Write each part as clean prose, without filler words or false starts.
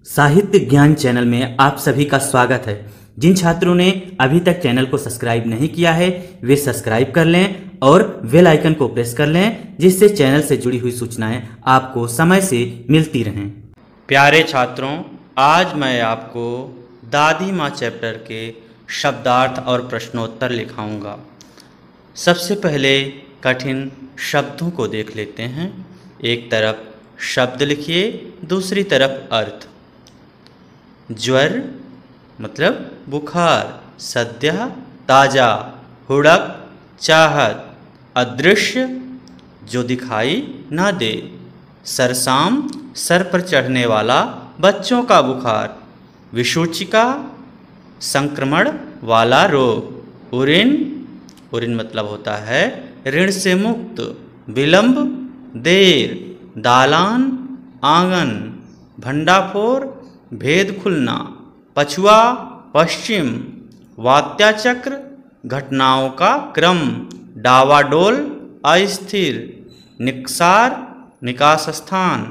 साहित्य ज्ञान चैनल में आप सभी का स्वागत है। जिन छात्रों ने अभी तक चैनल को सब्सक्राइब नहीं किया है वे सब्सक्राइब कर लें और बेल आइकन को प्रेस कर लें, जिससे चैनल से जुड़ी हुई सूचनाएं आपको समय से मिलती रहें। प्यारे छात्रों, आज मैं आपको दादी माँ चैप्टर के शब्दार्थ और प्रश्नोत्तर लिखाऊंगा। सबसे पहले कठिन शब्दों को देख लेते हैं। एक तरफ शब्द लिखिए, दूसरी तरफ अर्थ। ज्वर मतलब बुखार, सद्य ताजा, हुड़क चाहत, अदृश्य जो दिखाई न दे, सरसाम सर पर चढ़ने वाला बच्चों का बुखार, विसूचिका संक्रमण वाला रोग, उरिन मतलब होता है ऋण से मुक्त, विलंब देर, दालान आंगन, भंडाफोर भेद खुलना, पछुआ पश्चिम, वात्याचक्र घटनाओं का क्रम, डावाडोल अस्थिर, निकसार निकास स्थान,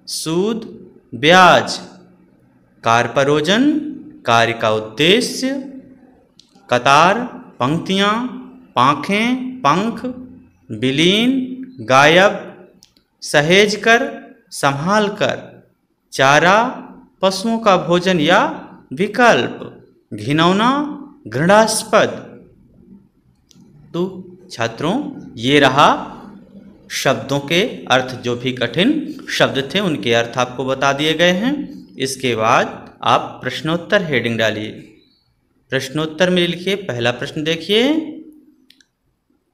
सूद ब्याज, कार्परोजन कार्य का उद्देश्य, कतार पंक्तियाँ, पाँखें पंख, विलीन गायब, सहेज कर संभाल कर, चारा पशुओं का भोजन या विकल्प, घिनौना घृणास्पद। तो छात्रों, ये रहा शब्दों के अर्थ। जो भी कठिन शब्द थे उनके अर्थ आपको बता दिए गए हैं। इसके बाद आप प्रश्नोत्तर हेडिंग डालिए। प्रश्नोत्तर में लिखिए, पहला प्रश्न देखिए,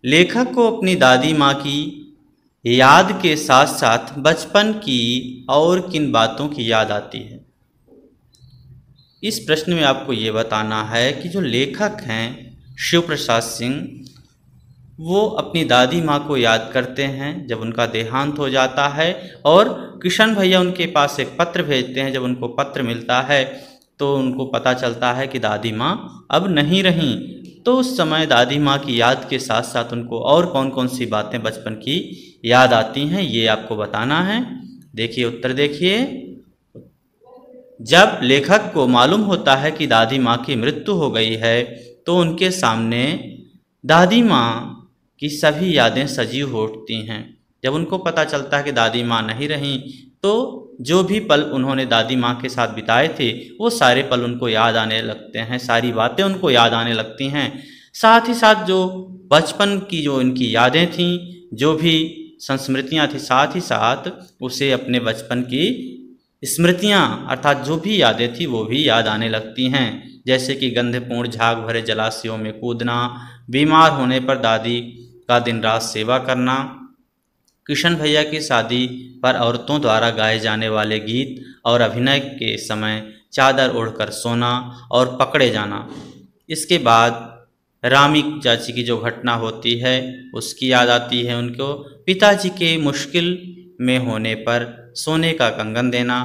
लेखक को अपनी दादी माँ की याद के साथ साथ बचपन की और किन बातों की याद आती है। इस प्रश्न में आपको ये बताना है कि जो लेखक हैं शिव प्रसाद सिंह, वो अपनी दादी माँ को याद करते हैं जब उनका देहांत हो जाता है, और किशन भैया उनके पास एक पत्र भेजते हैं। जब उनको पत्र मिलता है तो उनको पता चलता है कि दादी माँ अब नहीं रहीं। तो उस समय दादी माँ की याद के साथ साथ उनको और कौन कौन सी बातें बचपन की याद आती हैं, ये आपको बताना है। देखिए उत्तर देखिए। जब लेखक को मालूम होता है कि दादी माँ की मृत्यु हो गई है तो उनके सामने दादी माँ की सभी यादें सजीव हो उठती हैं। जब उनको पता चलता है कि दादी माँ नहीं रहीं तो जो भी पल उन्होंने दादी माँ के साथ बिताए थे वो सारे पल उनको याद आने लगते हैं, सारी बातें उनको याद आने लगती हैं। साथ ही साथ जो बचपन की जो इनकी यादें थीं, जो भी संस्मृतियाँ थी, साथ ही साथ उसे अपने बचपन की स्मृतियाँ अर्थात जो भी यादें थी वो भी याद आने लगती हैं। जैसे कि गंधपूर्ण झाग भरे जलाशयों में कूदना, बीमार होने पर दादी का दिन रात सेवा करना, किशन भैया की शादी पर औरतों द्वारा गाए जाने वाले गीत और अभिनय के समय चादर ओढ़कर सोना और पकड़े जाना। इसके बाद रामी चाची की जो घटना होती है उसकी याद आती है उनको। पिताजी के मुश्किल में होने पर सोने का कंगन देना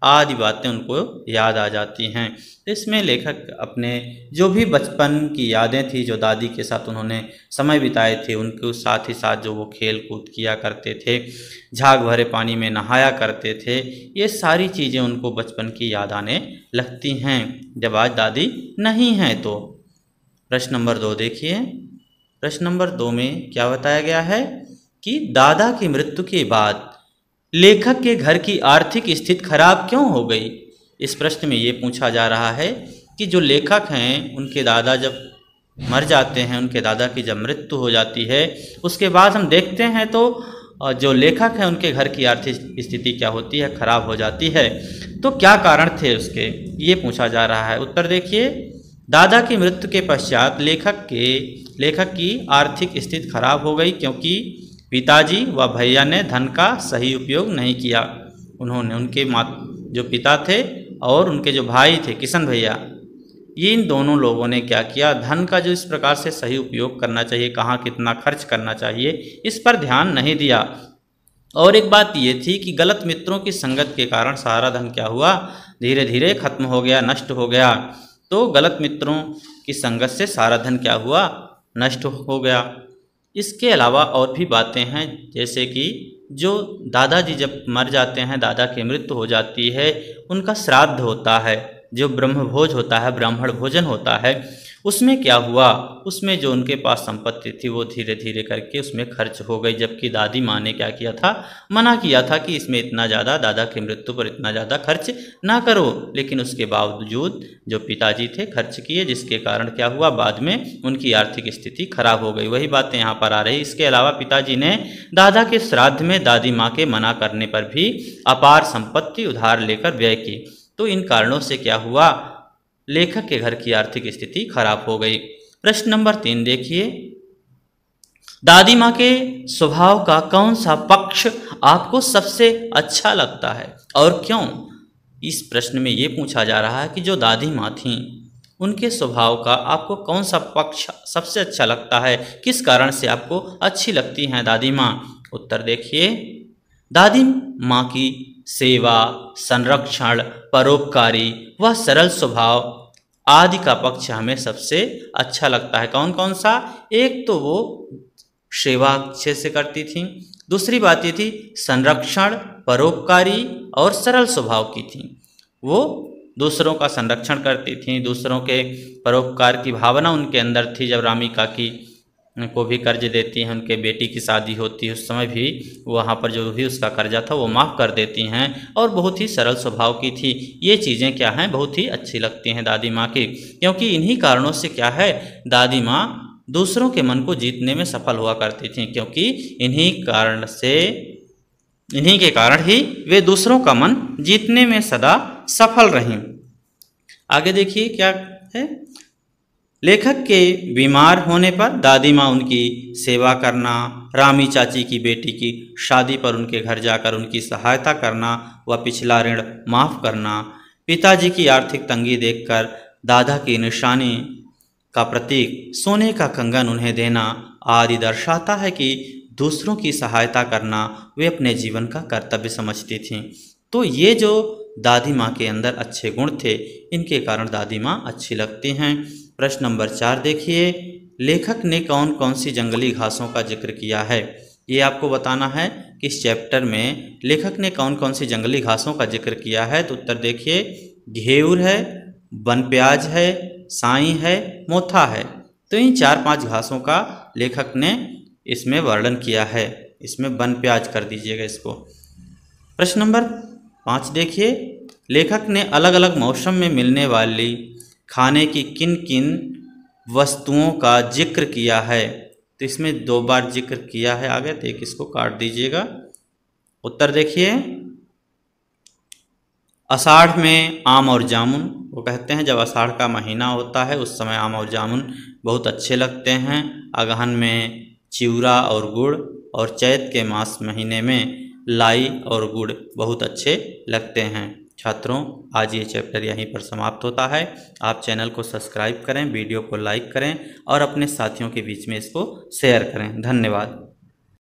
आदि बातें उनको याद आ जाती हैं। इसमें लेखक अपने जो भी बचपन की यादें थी, जो दादी के साथ उन्होंने समय बिताए थे, उनके साथ ही साथ जो वो खेल कूद किया करते थे, झाग भरे पानी में नहाया करते थे, ये सारी चीज़ें उनको बचपन की याद आने लगती हैं जब आज दादी नहीं हैं। तो प्रश्न नंबर 2 देखिए। प्रश्न नंबर 2 में क्या बताया गया है कि दादा की मृत्यु के बाद लेखक के घर की आर्थिक स्थिति खराब क्यों हो गई। इस प्रश्न में ये पूछा जा रहा है कि जो लेखक हैं उनके दादा जब मर जाते हैं, उनके दादा की जब मृत्यु हो जाती है, उसके बाद हम देखते हैं तो जो लेखक हैं उनके घर की आर्थिक स्थिति क्या होती है, खराब हो जाती है। तो क्या कारण थे उसके, ये पूछा जा रहा है। उत्तर देखिए। दादा की मृत्यु के पश्चात लेखक की आर्थिक स्थिति खराब हो गई क्योंकि पिताजी व भैया ने धन का सही उपयोग नहीं किया। उन्होंने उनके जो पिता थे और उनके जो भाई थे किशन भैया, ये इन दोनों लोगों ने क्या किया, धन का जो इस प्रकार से सही उपयोग करना चाहिए, कहाँ कितना खर्च करना चाहिए, इस पर ध्यान नहीं दिया। और एक बात ये थी कि गलत मित्रों की संगत के कारण सारा धन क्या हुआ, धीरे धीरे खत्म हो गया, नष्ट हो गया। तो गलत मित्रों की संगत से सारा धन क्या हुआ, नष्ट हो गया। इसके अलावा और भी बातें हैं, जैसे कि जो दादाजी जब मर जाते हैं, दादा की मृत्यु हो जाती है, उनका श्राद्ध होता है, जो ब्रह्मभोज होता है, ब्राह्मण भोजन होता है, उसमें क्या हुआ, उसमें जो उनके पास संपत्ति थी वो धीरे धीरे करके उसमें खर्च हो गई। जबकि दादी माँ ने क्या किया था, मना किया था कि इसमें इतना ज़्यादा, दादा की मृत्यु पर इतना ज़्यादा खर्च ना करो, लेकिन उसके बावजूद जो पिताजी थे खर्च किए, जिसके कारण क्या हुआ, बाद में उनकी आर्थिक स्थिति खराब हो गई। वही बातें यहाँ पर आ रही। इसके अलावा पिताजी ने दादा के श्राद्ध में दादी माँ के मना करने पर भी अपार संपत्ति उधार लेकर व्यय की। तो इन कारणों से क्या हुआ, लेखक के घर की आर्थिक स्थिति खराब हो गई। प्रश्न नंबर 3 देखिए, दादी माँ के स्वभाव का कौन सा पक्ष आपको सबसे अच्छा लगता है और क्यों? इस प्रश्न में ये पूछा जा रहा है कि जो दादी माँ थीं, उनके स्वभाव का आपको कौन सा पक्ष सबसे अच्छा लगता है, किस कारण से आपको अच्छी लगती हैं दादी माँ? उत्तर देखिए, दादी माँ की सेवा, संरक्षण, परोपकारी व सरल स्वभाव आदि का पक्ष हमें सबसे अच्छा लगता है। कौन कौन सा? एक तो वो सेवा अच्छे से करती थी, दूसरी बात ये थी संरक्षण, परोपकारी और सरल स्वभाव की थी। वो दूसरों का संरक्षण करती थी, दूसरों के परोपकार की भावना उनके अंदर थी। जब रामी काकी को भी कर्ज देती हैं, उनके बेटी की शादी होती है, उस समय भी वहाँ पर जो भी उसका कर्जा था वो माफ़ कर देती हैं, और बहुत ही सरल स्वभाव की थी। ये चीज़ें क्या हैं, बहुत ही अच्छी लगती हैं दादी माँ की, क्योंकि इन्हीं कारणों से क्या है, दादी माँ दूसरों के मन को जीतने में सफल हुआ करती थी, क्योंकि इन्हीं के कारण ही वे दूसरों का मन जीतने में सदा सफल रहीं। आगे देखिए क्या है, लेखक के बीमार होने पर दादी माँ उनकी सेवा करना, रामी चाची की बेटी की शादी पर उनके घर जाकर उनकी सहायता करना व पिछला ऋण माफ़ करना, पिताजी की आर्थिक तंगी देखकर दादा की निशानी का प्रतीक सोने का कंगन उन्हें देना आदि दर्शाता है कि दूसरों की सहायता करना वे अपने जीवन का कर्तव्य समझती थीं। तो ये जो दादी माँ के अंदर अच्छे गुण थे, इनके कारण दादी माँ अच्छी लगती हैं। प्रश्न नंबर 4 देखिए, लेखक ने कौन कौन सी जंगली घासों का जिक्र किया है? ये आपको बताना है कि इस चैप्टर में लेखक ने कौन कौन सी जंगली घासों का जिक्र किया है। तो उत्तर देखिए, घेऊर है, वन प्याज है, साई है, मोथा है। तो इन 4-5 घासों का लेखक ने इसमें वर्णन किया है। इसमें वन प्याज कर दीजिएगा इसको। प्रश्न नंबर 5 देखिए, लेखक ने अलग अलग मौसम में मिलने वाली खाने की किन किन वस्तुओं का जिक्र किया है? तो इसमें 2 बार जिक्र किया है आगे, तो एक इसको काट दीजिएगा। उत्तर देखिए, आषाढ़ में आम और जामुन, वो कहते हैं जब आषाढ़ का महीना होता है उस समय आम और जामुन बहुत अच्छे लगते हैं। अगहन में चिवड़ा और गुड़, और चैत के मास महीने में लाई और गुड़ बहुत अच्छे लगते हैं। छात्रों, आज ये चैप्टर यहीं पर समाप्त होता है। आप चैनल को सब्सक्राइब करें, वीडियो को लाइक करें और अपने साथियों के बीच में इसको शेयर करें। धन्यवाद।